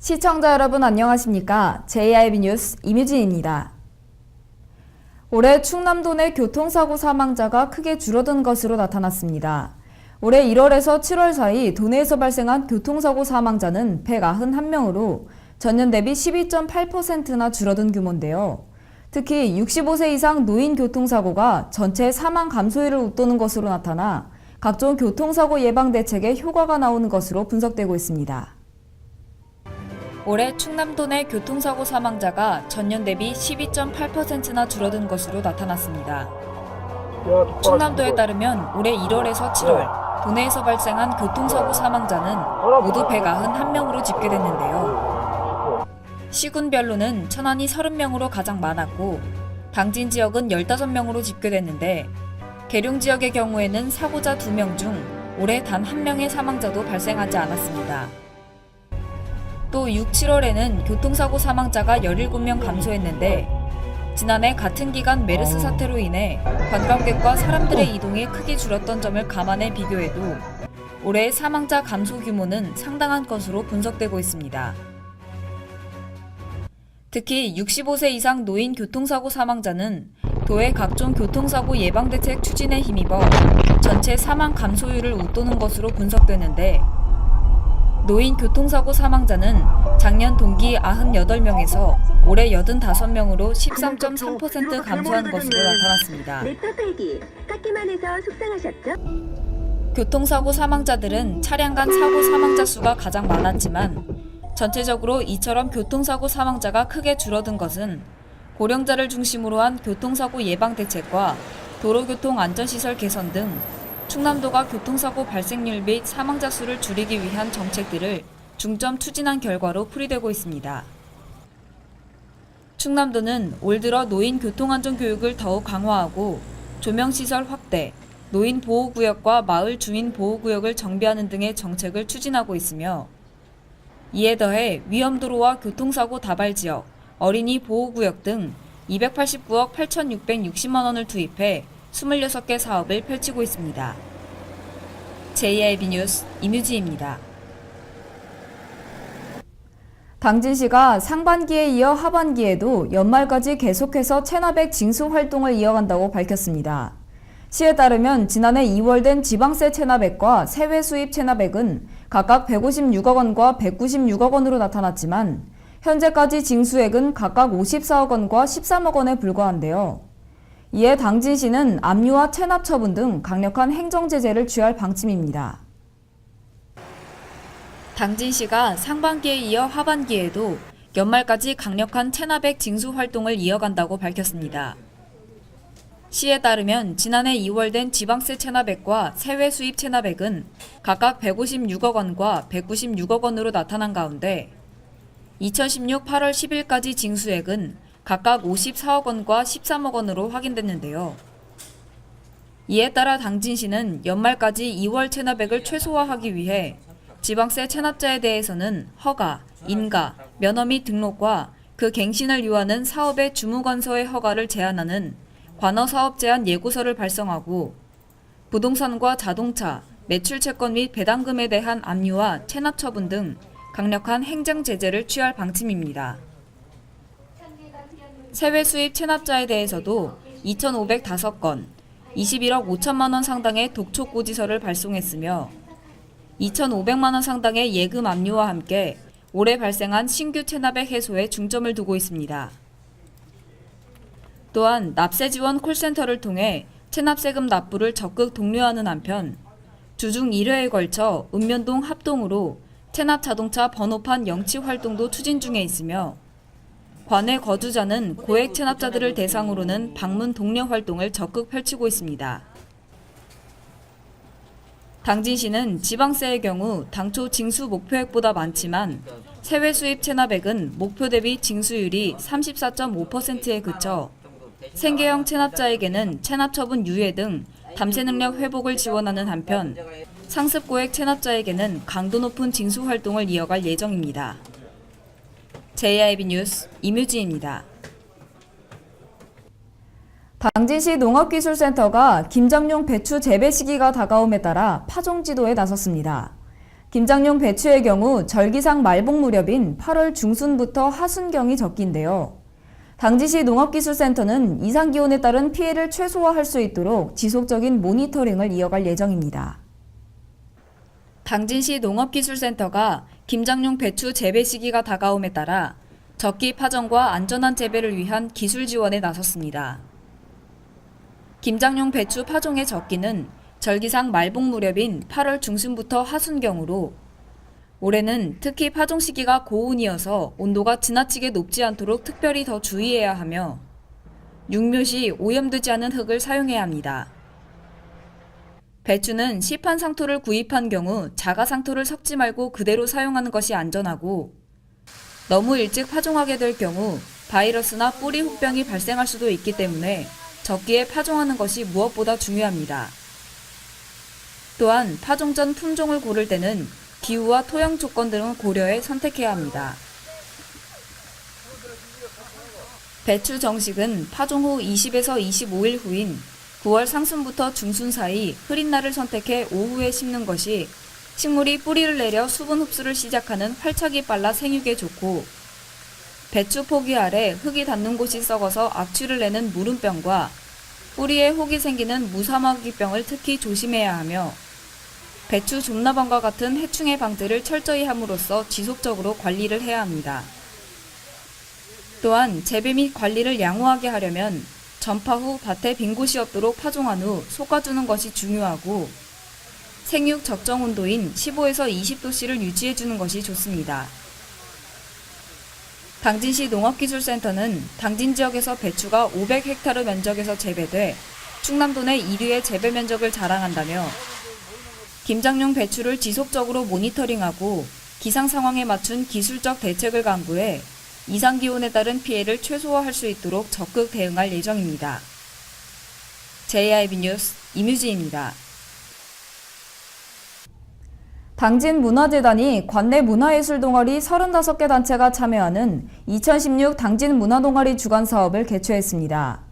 시청자 여러분 안녕하십니까? JIB 뉴스 임유진입니다. 올해 충남도 내 교통사고 사망자가 크게 줄어든 것으로 나타났습니다. 올해 1월에서 7월 사이 도내에서 발생한 교통사고 사망자는 191명으로 전년 대비 12.8%나 줄어든 규모인데요. 특히 65세 이상 노인 교통사고가 전체 사망 감소율을 웃도는 것으로 나타나 각종 교통사고 예방 대책에 효과가 나오는 것으로 분석되고 있습니다. 올해 충남도 내 교통사고 사망자가 전년 대비 12.8%나 줄어든 것으로 나타났습니다. 충남도에 따르면 올해 1월에서 7월 도내에서 발생한 교통사고 사망자는 모두 191명으로 집계됐는데요. 시군별로는 천안이 30명으로 가장 많았고 당진 지역은 15명으로 집계됐는데 계룡 지역의 경우에는 사고자 2명 중 올해 단 1명의 사망자도 발생하지 않았습니다. 또 6, 7월에는 교통사고 사망자가 17명 감소했는데 지난해 같은 기간 메르스 사태로 인해 관광객과 사람들의 이동이 크게 줄었던 점을 감안해 비교해도 올해의 사망자 감소 규모는 상당한 것으로 분석되고 있습니다. 특히 65세 이상 노인 교통사고 사망자는 도의 각종 교통사고 예방대책 추진에 힘입어 전체 사망 감소율을 웃도는 것으로 분석되는데 노인 교통사고 사망자는 작년 동기 98명에서 올해 85명으로 13.3% 감소한 것으로 나타났습니다. 교통사고 사망자들은 차량 간 사고 사망자 수가 가장 많았지만 전체적으로 이처럼 교통사고 사망자가 크게 줄어든 것은 고령자를 중심으로 한 교통사고 예방 대책과 도로교통 안전시설 개선 등 충남도가 교통사고 발생률 및 사망자 수를 줄이기 위한 정책들을 중점 추진한 결과로 풀이되고 있습니다. 충남도는 올 들어 노인 교통안전 교육을 더욱 강화하고 조명시설 확대, 노인 보호구역과 마을 주민 보호구역을 정비하는 등의 정책을 추진하고 있으며 이에 더해 위험도로와 교통사고 다발지역, 어린이 보호구역 등 289억 8,660만 원을 투입해 26개 사업을 펼치고 있습니다. JIB 뉴스 임유지입니다. 당진시가 상반기에 이어 하반기에도 연말까지 계속해서 체납액 징수 활동을 이어간다고 밝혔습니다. 시에 따르면 지난해 2월 된 지방세 체납액과 세외 수입 체납액은 각각 156억 원과 196억 원으로 나타났지만 현재까지 징수액은 각각 54억 원과 13억 원에 불과한데요. 이에 당진시는 압류와 체납 처분 등 강력한 행정 제재를 취할 방침입니다. 당진시가 상반기에 이어 하반기에도 연말까지 강력한 체납액 징수 활동을 이어간다고 밝혔습니다. 시에 따르면 지난해 2월 된 지방세 체납액과 세외 수입 체납액은 각각 156억 원과 196억 원으로 나타난 가운데 2016 8월 10일까지 징수액은 각각 54억 원과 13억 원으로 확인됐는데요. 이에 따라 당진시는 연말까지 2월 체납액을 최소화하기 위해 지방세 체납자에 대해서는 허가, 인가, 면허 및 등록과 그 갱신을 요하는 사업의 주무관서의 허가를 제한하는 관어사업 제한 예고서를 발송하고 부동산과 자동차, 매출 채권 및 배당금에 대한 압류와 체납 처분 등 강력한 행정 제재를 취할 방침입니다. 세외 수입 체납자에 대해서도 2,505건, 21억 5천만 원 상당의 독촉고지서를 발송했으며 2,500만 원 상당의 예금 압류와 함께 올해 발생한 신규 체납액 해소에 중점을 두고 있습니다. 또한 납세 지원 콜센터를 통해 체납세금 납부를 적극 독려하는 한편 주중 1회에 걸쳐 읍면동 합동으로 체납 자동차 번호판 영치 활동도 추진 중에 있으며 관외 거주자는 고액 체납자들을 대상으로는 방문 독려 활동을 적극 펼치고 있습니다. 당진시는 지방세의 경우 당초 징수 목표액보다 많지만 세외 수입 체납액은 목표 대비 징수율이 34.5%에 그쳐 생계형 체납자에게는 체납 처분 유예 등 담세 능력 회복을 지원하는 한편 상습 고액 체납자에게는 강도 높은 징수 활동을 이어갈 예정입니다. JIB 뉴스 임유지입니다. 당진시 농업기술센터가 김장용 배추 재배 시기가 다가옴에 따라 파종 지도에 나섰습니다. 김장용 배추의 경우 절기상 말복 무렵인 8월 중순부터 하순경이 적기인데요. 당진시 농업기술센터는 이상기온에 따른 피해를 최소화할 수 있도록 지속적인 모니터링을 이어갈 예정입니다. 당진시 농업기술센터가 김장용 배추 재배 시기가 다가옴에 따라 적기 파종과 안전한 재배를 위한 기술 지원에 나섰습니다. 김장용 배추 파종의 적기는 절기상 말복 무렵인 8월 중순부터 하순경으로 올해는 특히 파종 시기가 고온이어서 온도가 지나치게 높지 않도록 특별히 더 주의해야 하며 육묘 시 오염되지 않은 흙을 사용해야 합니다. 배추는 시판 상토를 구입한 경우 자가 상토를 섞지 말고 그대로 사용하는 것이 안전하고 너무 일찍 파종하게 될 경우 바이러스나 뿌리 혹병이 발생할 수도 있기 때문에 적기에 파종하는 것이 무엇보다 중요합니다. 또한 파종 전 품종을 고를 때는 기후와 토양 조건 등을 고려해 선택해야 합니다. 배추 정식은 파종 후 20에서 25일 후인 9월 상순부터 중순 사이 흐린 날을 선택해 오후에 심는 것이 식물이 뿌리를 내려 수분 흡수를 시작하는 활착이 빨라 생육에 좋고 배추 포기 아래 흙이 닿는 곳이 썩어서 악취를 내는 무름병과 뿌리에 혹이 생기는 무사마귀병을 특히 조심해야 하며 배추 좀나방과 같은 해충의 방제를 철저히 함으로써 지속적으로 관리를 해야 합니다. 또한 재배 및 관리를 양호하게 하려면 전파 후 밭에 빈 곳이 없도록 파종한 후 솎아주는 것이 중요하고 생육 적정 온도인 15에서 20도씨를 유지해주는 것이 좋습니다. 당진시 농업기술센터는 당진 지역에서 배추가 500헥타르 면적에서 재배돼 충남도 내 1위의 재배 면적을 자랑한다며 김장용 배추를 지속적으로 모니터링하고 기상 상황에 맞춘 기술적 대책을 강구해 이상기온에 따른 피해를 최소화할 수 있도록 적극 대응할 예정입니다. JIB 뉴스 임유진입니다. 당진문화재단이 관내 문화예술 동아리 35개 단체가 참여하는 2016 당진문화동아리 주간 사업을 개최했습니다.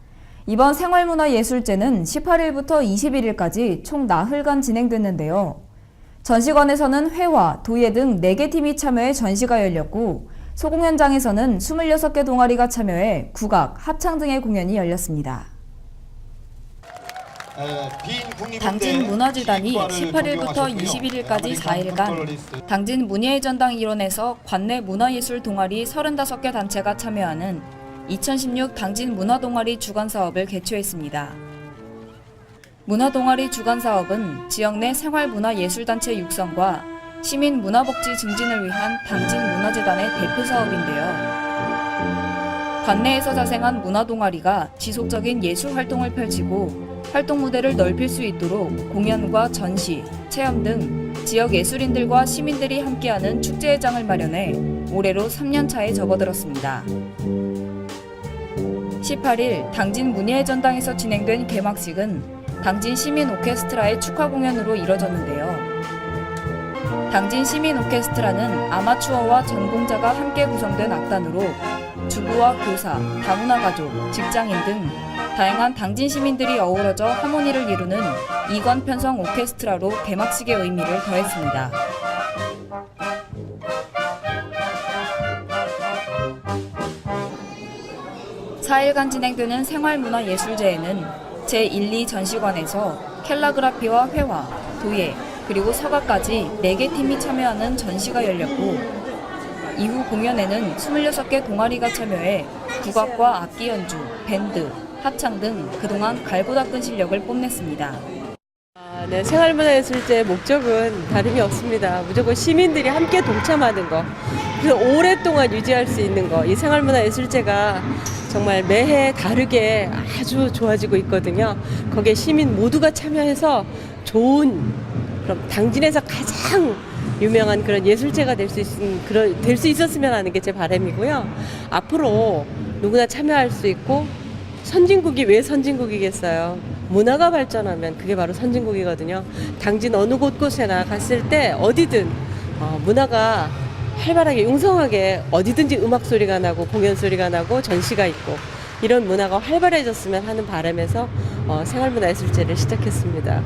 이번 생활문화예술제는 18일부터 21일까지 총 나흘간 진행됐는데요. 전시관에서는 회화, 도예 등 4개 팀이 참여해 전시가 열렸고 소공연장에서는 26개 동아리가 참여해 국악, 합창 등의 공연이 열렸습니다. 당진문화재단이 18일부터 21일까지 4일간 당진문예전당 일원에서 관내 문화예술 동아리 35개 단체가 참여하는 2016 당진문화동아리 주간사업을 개최했습니다. 문화동아리 주간사업은 지역 내 생활문화예술단체 육성과 시민문화복지 증진을 위한 당진문화재단의 대표 사업인데요. 관내에서 자생한 문화동아리가 지속적인 예술활동을 펼치고 활동 무대를 넓힐 수 있도록 공연과 전시, 체험 등 지역 예술인들과 시민들이 함께하는 축제회장을 마련해 올해로 3년차에 접어들었습니다. 18일 당진문예전당에서 진행된 개막식은 당진 시민 오케스트라의 축하 공연으로 이뤄졌는데요. 당진 시민 오케스트라는 아마추어와 전공자가 함께 구성된 악단으로 주부와 교사, 다문화 가족, 직장인 등 다양한 당진 시민들이 어우러져 하모니를 이루는 이관 편성 오케스트라로 개막식의 의미를 더했습니다. (4일간) 진행되는 생활문화예술제에는 제1, 2 전시관에서 캘라그라피와 회화, 도예, 그리고 서가까지 4개 팀이 참여하는 전시가 열렸고 이후 공연에는 26개 동아리가 참여해 국악과 악기 연주, 밴드, 합창 등 그동안 갈고 닦은 실력을 뽐냈습니다. 네, 생활문화예술제의 목적은 다름이 없습니다. 무조건 시민들이 함께 동참하는 거, 그래서 오랫동안 유지할 수 있는 거. 이 생활문화예술제가 정말 매해 다르게 아주 좋아지고 있거든요. 거기에 시민 모두가 참여해서 좋은, 그럼 당진에서 가장 유명한 그런 예술제가 될 수 있었으면 하는 게 제 바람이고요. 앞으로 누구나 참여할 수 있고, 선진국이 왜 선진국이겠어요? 문화가 발전하면 그게 바로 선진국이거든요. 당진 어느 곳곳에나 갔을 때 어디든 문화가 활발하게 융성하게 어디든지 음악 소리가 나고 공연 소리가 나고 전시가 있고 이런 문화가 활발해졌으면 하는 바람에서 생활문화예술제를 시작했습니다.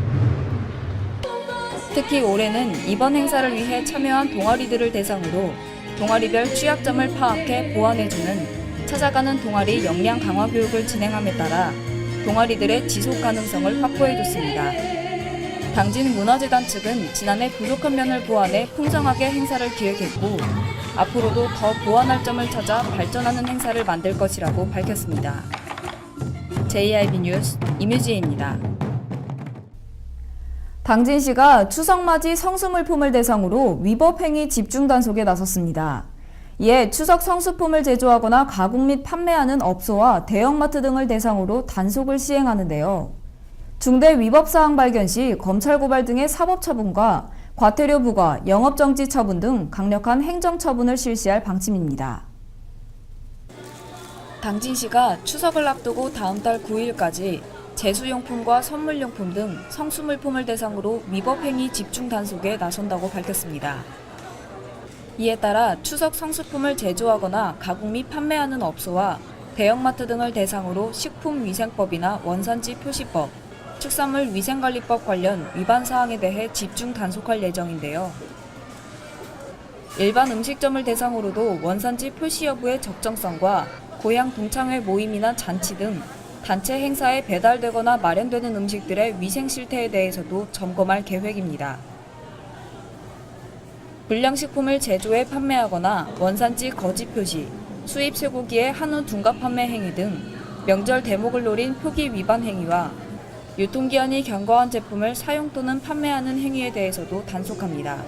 특히 올해는 이번 행사를 위해 참여한 동아리들을 대상으로 동아리별 취약점을 파악해 보완해주는 찾아가는 동아리 역량 강화 교육을 진행함에 따라 동아리들의 지속 가능성을 확보해줬습니다. 당진문화재단 측은 지난해 부족한 면을 보완해 풍성하게 행사를 기획했고 앞으로도 더 보완할 점을 찾아 발전하는 행사를 만들 것이라고 밝혔습니다. JIB 뉴스 임유지입니다. 당진시가 추석맞이 성수물품을 대상으로 위법행위 집중 단속에 나섰습니다. 이에 추석 성수품을 제조하거나 가공 및 판매하는 업소와 대형마트 등을 대상으로 단속을 시행하는데요. 중대 위법사항 발견 시 검찰 고발 등의 사법처분과 과태료 부과, 영업정지 처분 등 강력한 행정처분을 실시할 방침입니다. 당진시가 추석을 앞두고 다음 달 9일까지 제수용품과 선물용품 등 성수물품을 대상으로 위법행위 집중 단속에 나선다고 밝혔습니다. 이에 따라 추석 성수품을 제조하거나 가공 및 판매하는 업소와 대형마트 등을 대상으로 식품위생법이나 원산지 표시법, 축산물 위생관리법 관련 위반 사항에 대해 집중 단속할 예정인데요. 일반 음식점을 대상으로도 원산지 표시 여부의 적정성과 고향 동창회 모임이나 잔치 등 단체 행사에 배달되거나 마련되는 음식들의 위생 실태에 대해서도 점검할 계획입니다. 불량식품을 제조해 판매하거나 원산지 거짓 표시, 수입 쇠고기의 한우 둔갑 판매 행위 등 명절 대목을 노린 표기 위반 행위와 유통기한이 경과한 제품을 사용 또는 판매하는 행위에 대해서도 단속합니다.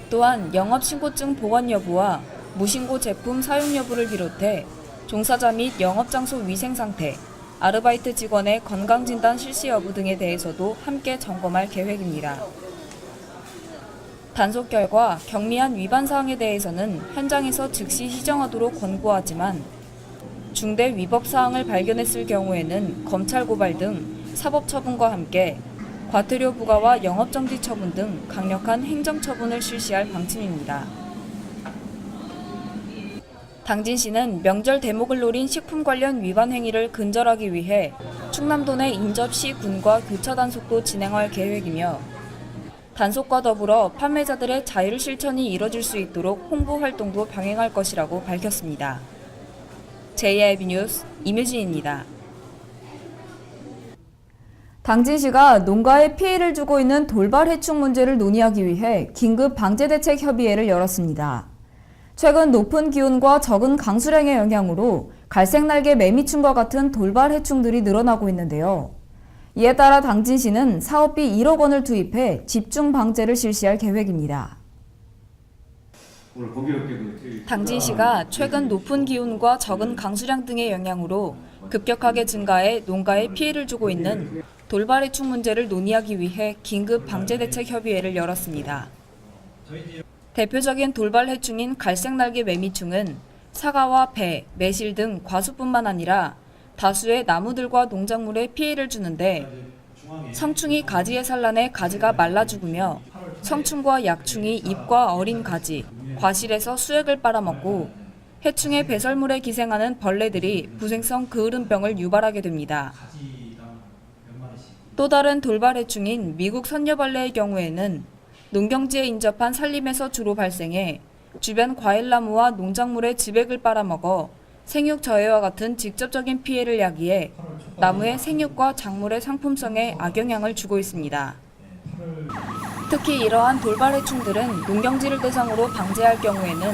또한 영업신고증 보관 여부와 무신고 제품 사용 여부를 비롯해 종사자 및 영업장소 위생 상태, 아르바이트 직원의 건강진단 실시 여부 등에 대해서도 함께 점검할 계획입니다. 단속 결과 경미한 위반 사항에 대해서는 현장에서 즉시 시정하도록 권고하지만 중대 위법 사항을 발견했을 경우에는 검찰 고발 등 사법 처분과 함께 과태료 부과와 영업정지 처분 등 강력한 행정처분을 실시할 방침입니다. 당진시는 명절 대목을 노린 식품 관련 위반 행위를 근절하기 위해 충남도 내 인접시 군과 교차 단속도 진행할 계획이며 단속과 더불어 판매자들의 자율 실천이 이뤄질 수 있도록 홍보 활동도 병행할 것이라고 밝혔습니다. JIB 뉴스 임유진입니다. 당진시가 농가에 피해를 주고 있는 돌발 해충 문제를 논의하기 위해 긴급 방제대책 협의회를 열었습니다. 최근 높은 기온과 적은 강수량의 영향으로 갈색날개 매미충과 같은 돌발 해충들이 늘어나고 있는데요. 이에 따라 당진시는 사업비 1억 원을 투입해 집중 방제를 실시할 계획입니다. 당진시가 최근 높은 기온과 적은 강수량 등의 영향으로 급격하게 증가해 농가에 피해를 주고 있는 돌발 해충 문제를 논의하기 위해 긴급 방제대책 협의회를 열었습니다. 대표적인 돌발 해충인 갈색날개 매미충은 사과와 배, 매실 등 과수뿐만 아니라 다수의 나무들과 농작물에 피해를 주는데 성충이 가지에 산란해 가지가 말라 죽으며 성충과 약충이 잎과 어린 가지, 과실에서 수액을 빨아먹고 해충의 배설물에 기생하는 벌레들이 부생성 그을음병을 유발하게 됩니다. 또 다른 돌발 해충인 미국 선녀벌레의 경우에는 농경지에 인접한 산림에서 주로 발생해 주변 과일나무와 농작물의 즙액을 빨아먹어 생육 저해와 같은 직접적인 피해를 야기해 나무의 생육과 작물의 상품성에 악영향을 주고 있습니다. 특히 이러한 돌발 해충들은 농경지를 대상으로 방제할 경우에는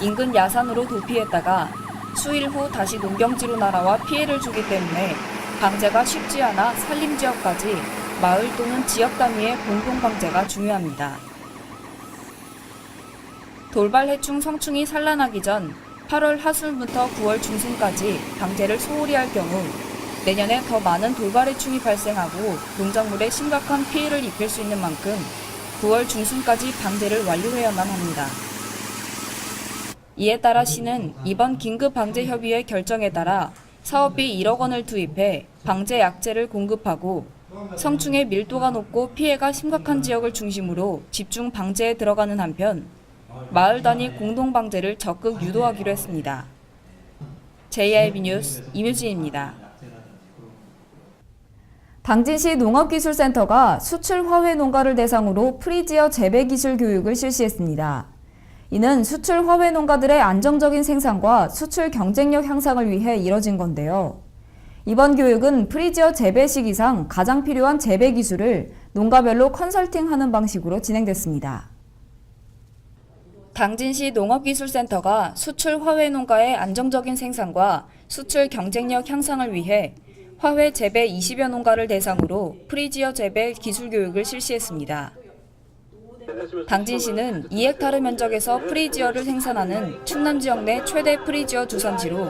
인근 야산으로 도피했다가 수일 후 다시 농경지로 날아와 피해를 주기 때문에 방제가 쉽지 않아 산림지역까지 마을 또는 지역 단위의 공동 방제가 중요합니다. 돌발 해충 성충이 산란하기 전 8월 하순부터 9월 중순까지 방제를 소홀히 할 경우 내년에 더 많은 돌발 해충이 발생하고 농작물에 심각한 피해를 입힐 수 있는 만큼 9월 중순까지 방제를 완료해야만 합니다. 이에 따라 시는 이번 긴급 방제 협의회 결정에 따라 사업비 1억 원을 투입해 방제 약재를 공급하고 성충의 밀도가 높고 피해가 심각한 지역을 중심으로 집중 방제에 들어가는 한편 마을 단위 공동 방제를 적극 유도하기로 했습니다. JIB 뉴스 임유진입니다. 당진시 농업기술센터가 수출 화훼 농가를 대상으로 프리지어 재배 기술 교육을 실시했습니다. 이는 수출 화훼 농가들의 안정적인 생산과 수출 경쟁력 향상을 위해 이뤄진 건데요. 이번 교육은 프리지어 재배 시기상 가장 필요한 재배 기술을 농가별로 컨설팅하는 방식으로 진행됐습니다. 당진시 농업기술센터가 수출 화훼 농가의 안정적인 생산과 수출 경쟁력 향상을 위해 화훼 재배 20여 농가를 대상으로 프리지어 재배 기술 교육을 실시했습니다. 당진시는 2헥타르 면적에서 프리지어를 생산하는 충남 지역 내 최대 프리지어 주산지로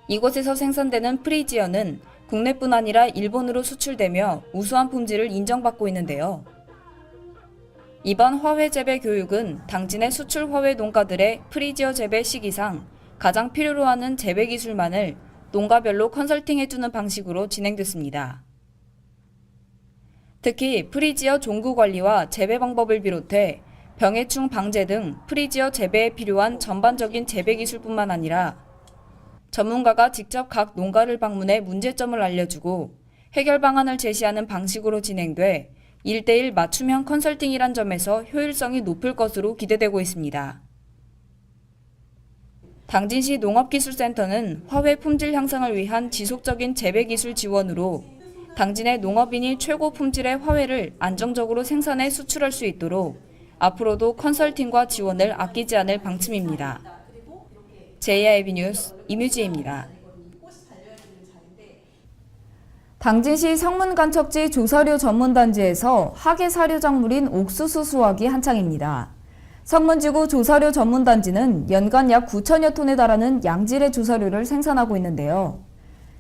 이곳에서 생산되는 프리지어는 국내뿐 아니라 일본으로 수출되며 우수한 품질을 인정받고 있는데요. 이번 화훼 재배 교육은 당진의 수출 화훼 농가들의 프리지어 재배 시기상 가장 필요로 하는 재배 기술만을 농가별로 컨설팅해주는 방식으로 진행됐습니다. 특히 프리지어 종구 관리와 재배 방법을 비롯해 병해충 방제 등 프리지어 재배에 필요한 전반적인 재배 기술뿐만 아니라 전문가가 직접 각 농가를 방문해 문제점을 알려주고 해결 방안을 제시하는 방식으로 진행돼 1대1 맞춤형 컨설팅이란 점에서 효율성이 높을 것으로 기대되고 있습니다. 당진시 농업기술센터는 화훼 품질 향상을 위한 지속적인 재배기술 지원으로 당진의 농업인이 최고 품질의 화훼를 안정적으로 생산해 수출할 수 있도록 앞으로도 컨설팅과 지원을 아끼지 않을 방침입니다. JIB 뉴스 임유지입니다. 당진시 성문간척지 조사료 전문단지에서 학예 사료 작물인 옥수수 수확이 한창입니다. 성문지구 조사료 전문단지는 연간 약 9천여 톤에 달하는 양질의 조사료를 생산하고 있는데요.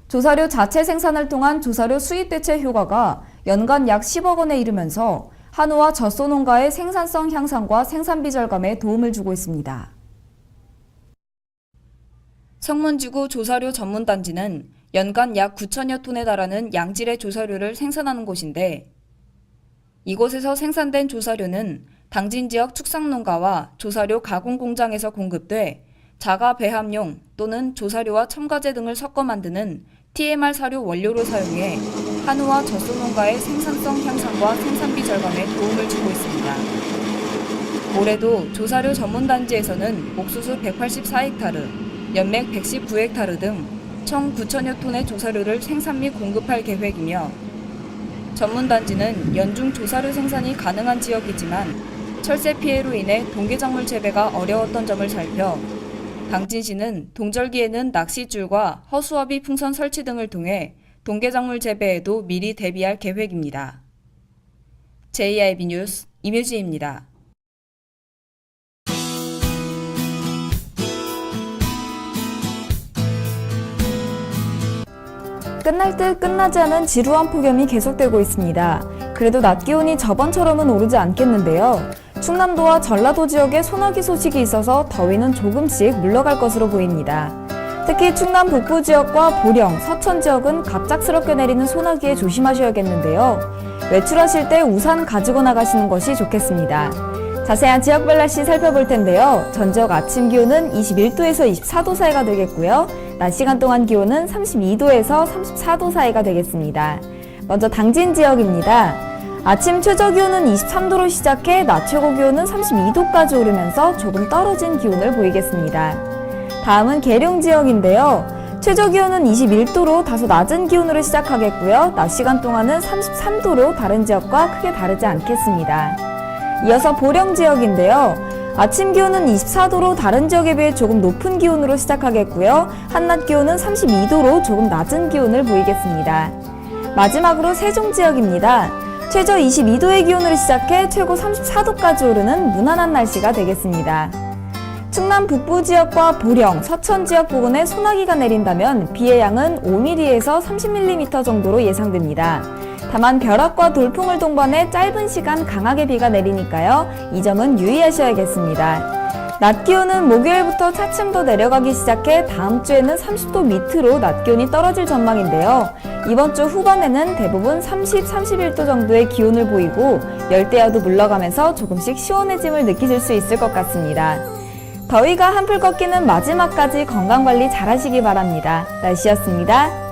조사료 자체 생산을 통한 조사료 수입 대체 효과가 연간 약 10억 원에 이르면서 한우와 젖소 농가의 생산성 향상과 생산비 절감에 도움을 주고 있습니다. 성문지구 조사료 전문단지는 연간 약 9천여 톤에 달하는 양질의 조사료를 생산하는 곳인데 이곳에서 생산된 조사료는 당진 지역 축산농가와 조사료 가공공장에서 공급돼 자가 배합용 또는 조사료와 첨가제 등을 섞어 만드는 TMR 사료 원료로 사용해 한우와 젖소 농가의 생산성 향상과 생산비 절감에 도움을 주고 있습니다. 올해도 조사료 전문단지에서는 옥수수 184헥타르, 연맥 119헥타르 등 총 9천여 톤의 조사료를 생산 및 공급할 계획이며 전문단지는 연중 조사료 생산이 가능한 지역이지만 철새 피해로 인해 동계작물 재배가 어려웠던 점을 살펴 당진시는 동절기에는 낚싯줄과 허수아비 풍선 설치 등을 통해 동계작물 재배에도 미리 대비할 계획입니다. JIB 뉴스 임유지입니다. 끝날 듯 끝나지 않은 지루한 폭염이 계속되고 있습니다. 그래도 낮 기온이 저번처럼은 오르지 않겠는데요. 충남도와 전라도 지역에 소나기 소식이 있어서 더위는 조금씩 물러갈 것으로 보입니다. 특히 충남 북부 지역과 보령, 서천 지역은 갑작스럽게 내리는 소나기에 조심하셔야겠는데요. 외출하실 때 우산 가지고 나가시는 것이 좋겠습니다. 자세한 지역별 날씨 살펴볼 텐데요. 전 지역 아침 기온은 21도에서 24도 사이가 되겠고요. 낮 시간 동안 기온은 32도에서 34도 사이가 되겠습니다. 먼저 당진 지역입니다. 아침 최저 기온은 23도로 시작해 낮 최고 기온은 32도까지 오르면서 조금 떨어진 기온을 보이겠습니다. 다음은 계룡 지역인데요. 최저 기온은 21도로 다소 낮은 기온으로 시작하겠고요. 낮 시간 동안은 33도로 다른 지역과 크게 다르지 않겠습니다. 이어서 보령 지역인데요. 아침 기온은 24도로 다른 지역에 비해 조금 높은 기온으로 시작하겠고요. 한낮 기온은 32도로 조금 낮은 기온을 보이겠습니다. 마지막으로 세종 지역입니다. 최저 22도의 기온으로 시작해 최고 34도까지 오르는 무난한 날씨가 되겠습니다. 충남 북부 지역과 보령, 서천 지역 부근에 소나기가 내린다면 비의 양은 5mm에서 30mm 정도로 예상됩니다. 다만 벼락과 돌풍을 동반해 짧은 시간 강하게 비가 내리니까요. 이 점은 유의하셔야겠습니다. 낮 기온은 목요일부터 차츰 더 내려가기 시작해 다음 주에는 30도 밑으로 낮 기온이 떨어질 전망인데요. 이번 주 후반에는 대부분 30, 31도 정도의 기온을 보이고 열대야도 물러가면서 조금씩 시원해짐을 느끼실 수 있을 것 같습니다. 더위가 한풀 꺾이는 마지막까지 건강관리 잘 하시기 바랍니다. 날씨였습니다.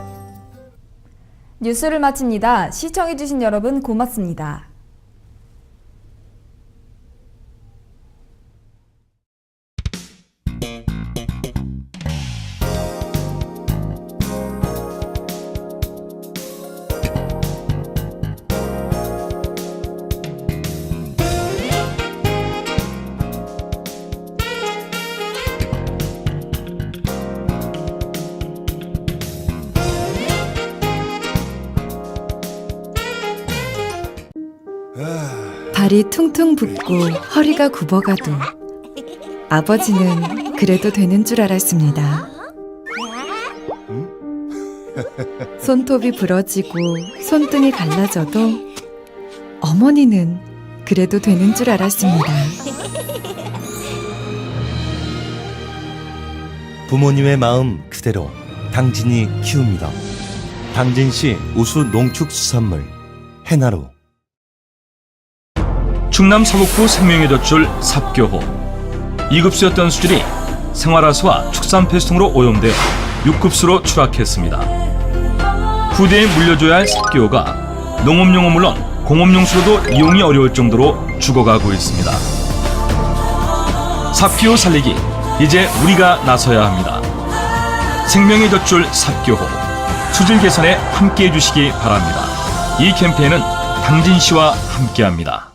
뉴스를 마칩니다. 시청해주신 여러분 고맙습니다. 발이 퉁퉁 붓고 허리가 굽어가도 아버지는 그래도 되는 줄 알았습니다. 손톱이 부러지고 손등이 갈라져도 어머니는 그래도 되는 줄 알았습니다. 부모님의 마음 그대로 당진이 키웁니다. 당진시 우수 농축수산물 해나루. 충남 서북부 생명의 돛줄 삽교호. 2급수였던 수질이 생활하수와 축산폐수통으로 오염되어 6급수로 추락했습니다. 후대에 물려줘야 할 삽교호가 농업용은 물론 공업용수로도 이용이 어려울 정도로 죽어가고 있습니다. 삽교호 살리기, 이제 우리가 나서야 합니다. 생명의 돛줄 삽교호, 수질 개선에 함께해 주시기 바랍니다. 이 캠페인은 당진시와 함께합니다.